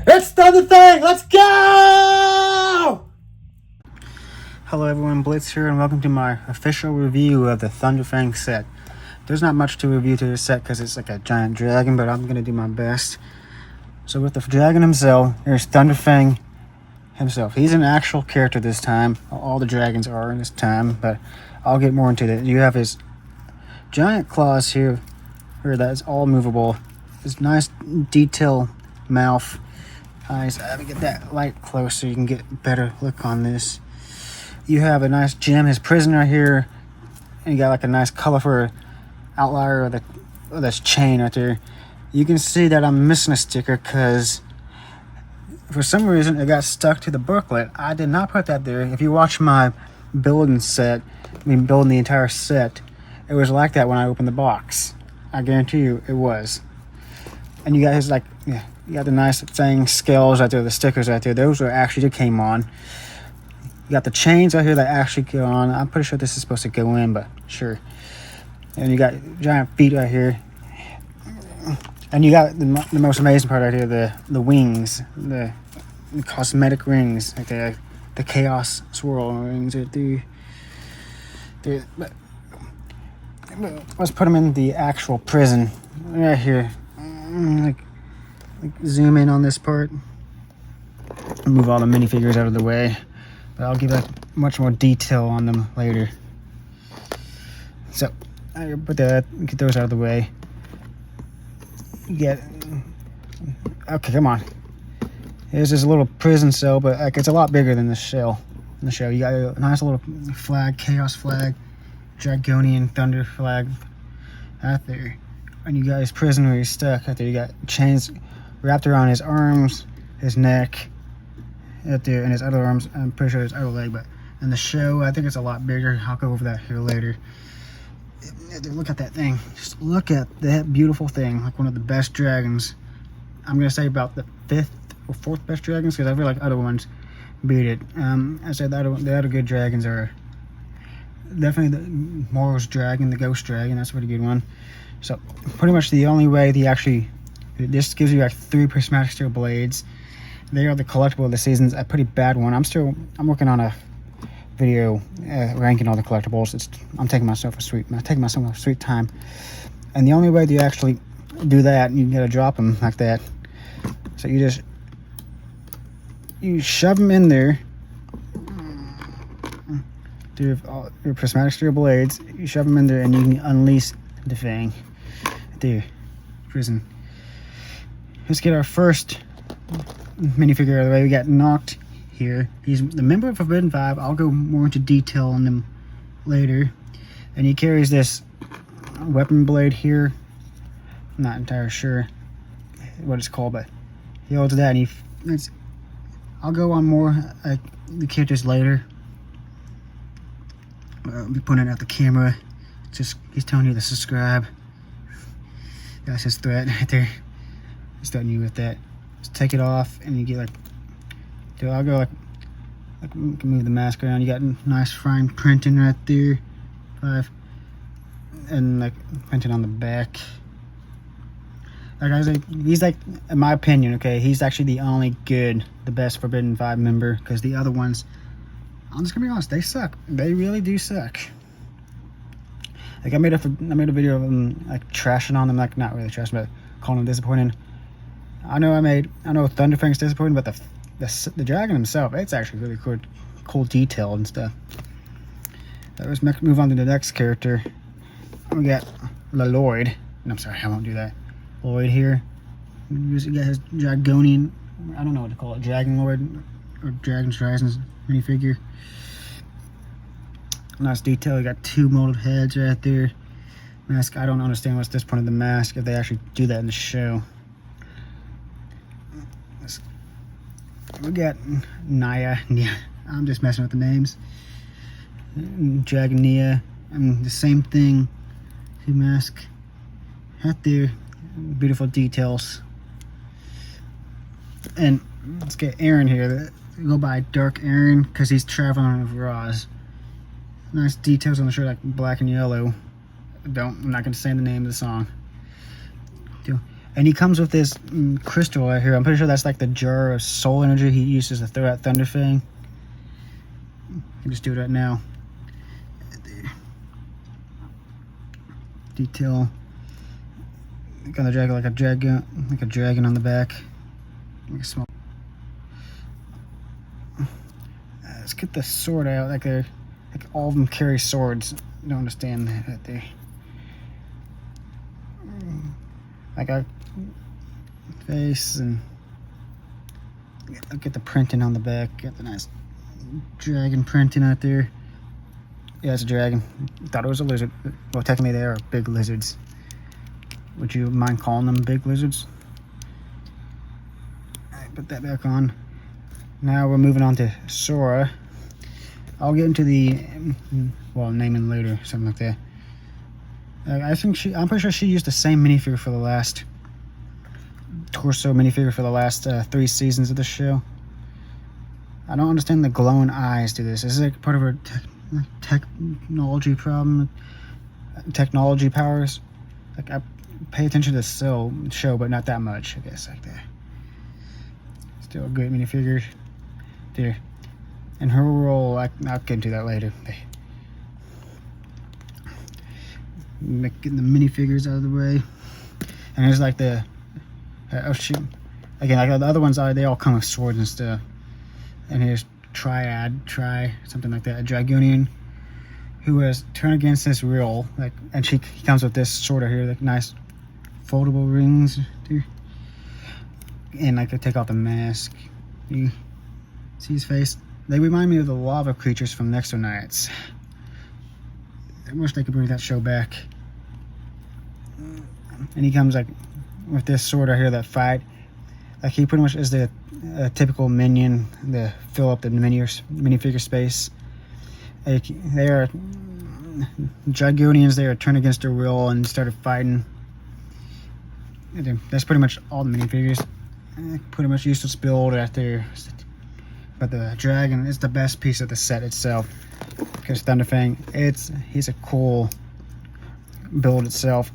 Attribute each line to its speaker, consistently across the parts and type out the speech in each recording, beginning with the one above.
Speaker 1: It's thunderfang. Let's go! Hello everyone, Blitz here, and welcome to my official review of the thunderfang set. There's not much to review to this set because it's like a giant dragon, but I'm gonna do my best. So with the dragon himself, here's thunderfang himself. He's an actual character this time. All the dragons are in this time, but I'll get more into that. You have his giant claws here that's all movable. His nice detail mouth. Eyes. I have to get that light close so you can get a better look on this. You have a nice gem, his prison right here, and you got like a nice colorful outlier of this chain right there. You can see that I'm missing a sticker because for some reason it got stuck to the booklet. I did not put that there. If you watch my building the entire set, it was like that when I opened the box. I guarantee you it was. And you got his you got the nice thing scales right there, the stickers right there. Those are actually came on. You got the chains right here that actually go on. I'm pretty sure this is supposed to go in, but sure. And you got giant feet right here. And you got the most amazing part right here, the wings, the cosmetic rings, like the chaos swirl rings right there. But let's put them in the actual prison right here. Like zoom in on this part. Move all the minifigures out of the way. But I'll give much more detail on them later. So I get those out of the way. Okay, come on. Here's this little prison cell, but it's a lot bigger than this shell. In the show, you got a nice little flag, chaos flag, dragonian thunder flag out there. And you got his prison where he's stuck out there. You got chains wrapped around his arms, his neck, out there, and his other arms. I'm pretty sure his other leg, but in the show, I think it's a lot bigger. I'll go over that here later. Look at that thing. Just look at that beautiful thing. Like one of the best dragons. I'm gonna say about the 5th or 4th best dragons because I feel like other ones beat it. I said the other good dragons are definitely the Morrow's dragon, the ghost dragon. That's a pretty good one. So pretty much the only way this gives you like 3 prismatic steel blades. They are the collectible of the seasons. A pretty bad one. I'm working on a video ranking all the collectibles. I'm taking myself a sweet time. And the only way to actually do that, you gotta drop them like that. So you shove them in there. Do your prismatic steel blades. You shove them in there, and you can unleash the fang. There, prison. Let's get our first minifigure out of the way. We got Knocked here. He's the member of Forbidden 5. I'll go more into detail on him later. And he carries this weapon blade here. I'm not entirely sure what it's called, but he holds that. And I'll go on more the characters later. I'll be pointing out the camera. He's telling you to subscribe. That's his threat right there. He's threatening you with that. Just take it off, and you get I'll go move the mask around. You got nice fine printing right there, 5, and printing on the back. Like I say, he's in my opinion, okay, he's actually the best Forbidden 5 member, because the other ones, I'm just gonna be honest, they suck. They really do suck. I made a video of them trashing on them, not really trashing, but calling them disappointing. I know Thunderfang's disappointing, but the dragon himself, it's actually really cool detail and stuff. Let's move on to the next character. We got Lloyd. No, I'm sorry, I won't do that. Lloyd here. You got his dragonian, I don't know what to call it, Dragon Lord or Dragon's Rising minifigure. Nice detail. You got 2 molded heads right there. Mask. I don't understand what's this point of the mask if they actually do that in the show. We got Nia. I'm just messing with the names. Dragon Nia. The same thing. 2 mask. Right there. Beautiful details. And let's get Aaron here. Go by Dark Aaron because he's traveling with Roz. Nice details on the shirt, like black and yellow. I'm not going to say the name of the song. And he comes with this crystal right here. I'm pretty sure that's like the jar of soul energy he uses to throw at thunderfang. I can just do it right now. Detail. Got the dragon like a dragon on the back. Like a small. Let's get the sword out. Like all of them carry swords. I don't understand that right there. I got face and get the printing on the back. Got the nice dragon printing out there. Yeah, it's a dragon. Thought it was a lizard. Well, technically they are big lizards. Would you mind calling them big lizards? Alright, put that back on. Now we're moving on to Sora. I'll get into the, well, naming later, something like that. I'm pretty sure she used the same minifigure for the last torso minifigure for the last 3 seasons of the show. I don't understand the glowing eyes to this. Is it like part of her technology problem? Technology powers? Like, I pay attention to the show, but not that much, I guess, like that. Still a great minifigure. There. And her role, I'll get into that later. Getting the minifigures out of the way. And there's like the oh shoot. Again, like the other ones they all come with swords and stuff. And here's something like that, a Dragonian who has turned against this real, like, and he comes with this sword right here, like nice foldable rings too. And like I take off the mask. You see his face? They remind me of the lava creatures from Nexonites. I wish they could bring that show back. And he comes like with this sword right here that fight. Like he pretty much is the typical minion to fill up the minifigure space. Like, they are Dragonians. They are turned against their will and started fighting. That's pretty much all the minifigures. Pretty much useless build after. But the dragon is the best piece of the set itself. Because thunderfang, he's a cool build itself.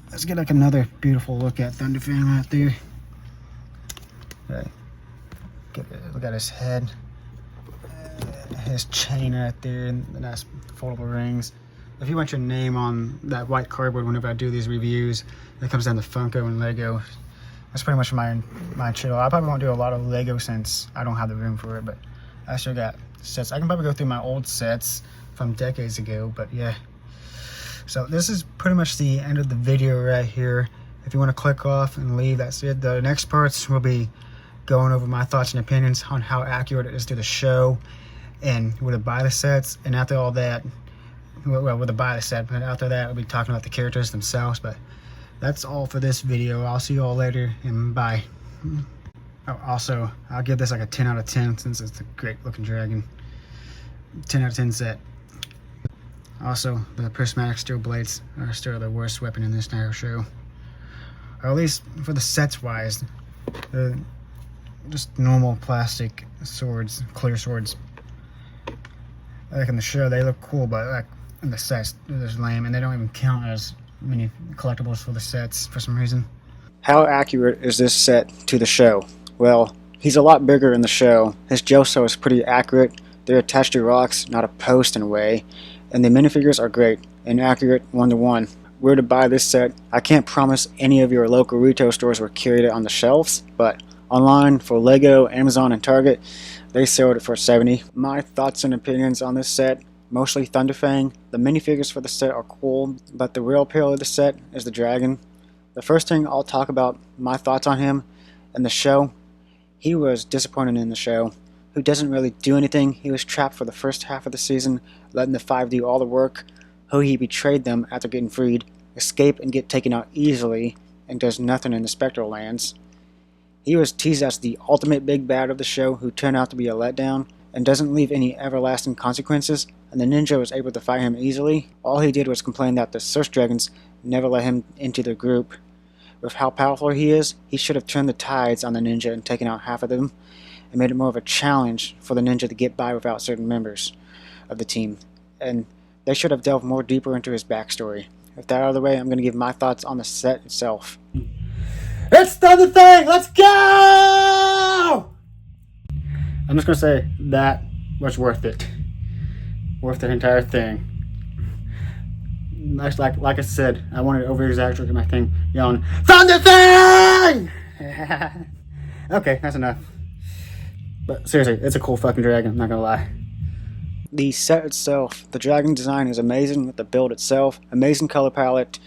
Speaker 1: Let's get like another beautiful look at thunderfang right there. Right. Look at his head. His chain right there, and the nice foldable rings. If you want your name on that white cardboard whenever I do these reviews, it comes down to Funko and Lego. That's pretty much my channel. I probably won't do a lot of Lego since I don't have the room for it, but I still got sets. I can probably go through my old sets from decades ago, but yeah. So this is pretty much the end of the video right here. If you want to click off and leave, that's it. The next parts will be going over my thoughts and opinions on how accurate it is to the show and would I buy the sets. And after all that, well, would I buy the set, but after that we'll be talking about the characters themselves. But that's all for this video. I'll see you all later, and bye. Oh, also, I'll give this like a 10 out of 10 since it's a great looking dragon. 10 out of 10 set. Also, the prismatic steel blades are still the worst weapon in this entire show. Or at least for the sets wise. They're just normal plastic swords, clear swords. Like in the show, they look cool, but like in the sets, they're just lame, and they don't even count as many collectibles for the sets for some reason. How accurate is this set to the show? Well, he's a lot bigger in the show. His Joso is pretty accurate. They're attached to rocks, not a post in a way. And the minifigures are great and accurate 1-to-1. Where to buy this set? I can't promise any of your local retail stores will carry it on the shelves, but online for Lego, Amazon, and Target, they sold it for $70. My thoughts and opinions on this set: mostly thunderfang. The minifigures for the set are cool, but the real appeal of the set is the dragon. The first thing I'll talk about my thoughts on him in the show. He was disappointing in the show. Who doesn't really do anything. He was trapped for the first half of the season, letting the 5 do all the work. How he betrayed them after getting freed, escape and get taken out easily, and does nothing in the Spectral Lands. He was teased as the ultimate big bad of the show, who turned out to be a letdown, and doesn't leave any everlasting consequences, and the ninja was able to fight him easily. All he did was complain that the Search Dragons never let him into their group. With how powerful he is, he should have turned the tides on the ninja and taken out half of them, and made it more of a challenge for the ninja to get by without certain members of the team. And they should have delved more deeper into his backstory. with that out of the way, I'm going to give my thoughts on the set itself. It's thunderfang! Let's go! I'm just going to say that was worth it. Worth the entire thing. Like I said, I wanted to over-exaggerate my thing, yelling, thunderfang! Okay, that's enough. But seriously, it's a cool fucking dragon, I'm not gonna lie. The set itself, the dragon design is amazing with the build itself, amazing color palette,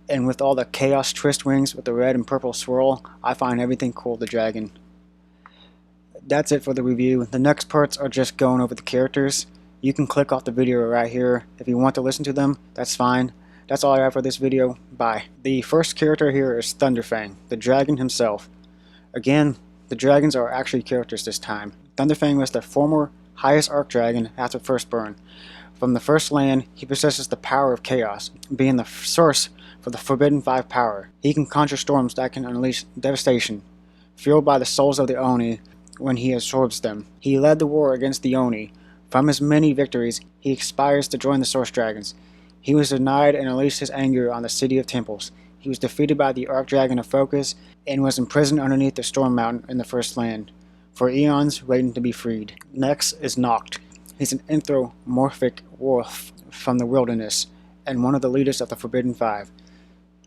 Speaker 1: and with all the chaos twist wings with the red and purple swirl, I find everything cool with the dragon. That's it for the review. The next parts are just going over the characters. You can click off the video right here. If you want to listen to them, that's fine. That's all I have for this video. Bye. The first character here is Thunderfang, the dragon himself. Again, the dragons are actually characters this time. Thunderfang was the former highest arc dragon after Firstborn. From the first land, he possesses the power of chaos, being the source for the Forbidden 5 power. He can conjure storms that can unleash devastation, fueled by the souls of the Oni when he absorbs them. He led the war against the Oni. From his many victories, he aspires to join the Source Dragons. He was denied and unleashed his anger on the City of Temples. He was defeated by the Archdragon of Focus and was imprisoned underneath the Storm Mountain in the First Land, for eons waiting to be freed. Next is Noct. He's an anthropomorphic wolf from the wilderness and one of the leaders of the Forbidden 5.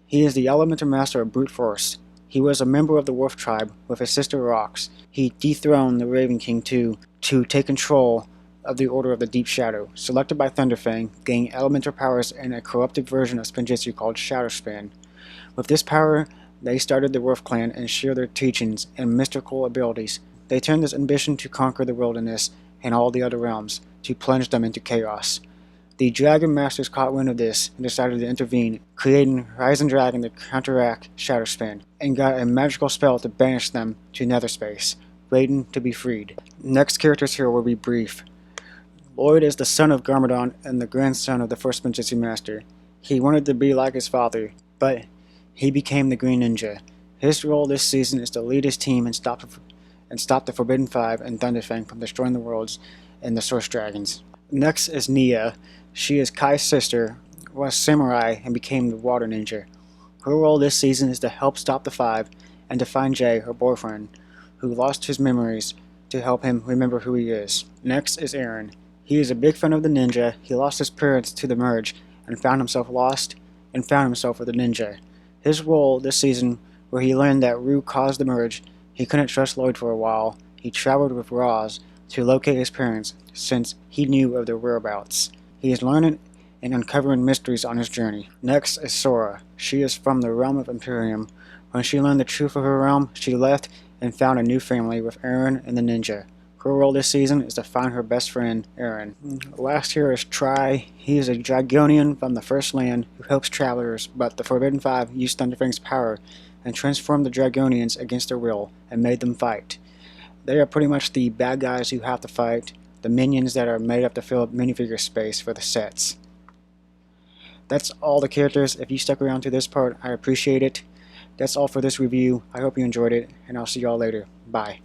Speaker 1: He is the elemental master of brute force. He was a member of the wolf tribe with his sister Rox. He dethroned the Raven King to take control of the Order of the Deep Shadow, selected by Thunderfang, gaining elemental powers and a corrupted version of Spinjitzu called Shadowspan. With this power, they started the Wolf Clan and shared their teachings and mystical abilities. They turned this ambition to conquer the wilderness and all the other realms, to plunge them into chaos. The Dragon Masters caught wind of this and decided to intervene, creating Rising Dragon to counteract Shadowspan, and got a magical spell to banish them to Netherspace, waiting to be freed. Next characters here will be brief. Lloyd is the son of Garmadon and the grandson of the first Spinjitzu Master. He wanted to be like his father, but he became the Green Ninja. His role this season is to lead his team and stop the Forbidden 5 and Thunderfang from destroying the worlds and the Source Dragons. Next is Nia. She is Kai's sister, was samurai, and became the Water Ninja. Her role this season is to help stop the 5 and to find Jay, her boyfriend, who lost his memories, to help him remember who he is. Next is Aaron. He is a big fan of the ninja. He lost his parents to the merge and found himself lost and found himself with a ninja. His role this season, where he learned that Rue caused the merge, he couldn't trust Lloyd for a while. He traveled with Roz to locate his parents since he knew of their whereabouts. He is learning and uncovering mysteries on his journey. Next is Sora. She is from the realm of Imperium. When she learned the truth of her realm, she left and found a new family with Aaron and the ninja. Her role this season is to find her best friend, Aaron. Last here is Tri. He is a Dragonian from the First Land who helps travelers, but the Forbidden 5 used Thunderfang's power and transformed the Dragonians against their will and made them fight. They are pretty much the bad guys who have to fight, the minions that are made up to fill up minifigure space for the sets. That's all the characters. If you stuck around to this part, I appreciate it. That's all for this review. I hope you enjoyed it, and I'll see y'all later. Bye.